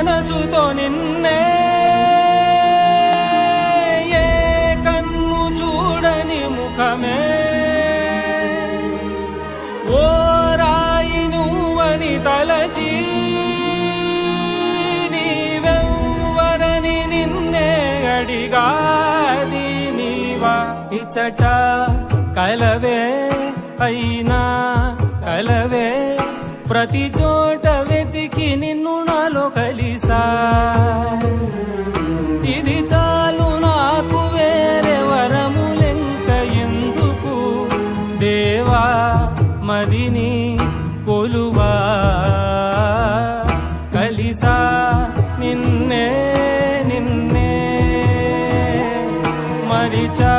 మనసుతో నిన్నే ఏ కన్ను చూడని ముఖమే ఓ రాయి నువ్వని తలచి నీవెవ్వరని నిన్నే అడిగాది నీవా ఇచ్చట కలవే అయినా కలవే ప్రతి చోట వెతికి నిన్ను నాలో కలిసా ఇది చాలు నాకు వేరే వరములెంక ఎందుకు దేవా మదిని కొలువా కలిసా నిన్నే నిన్నే మరిచా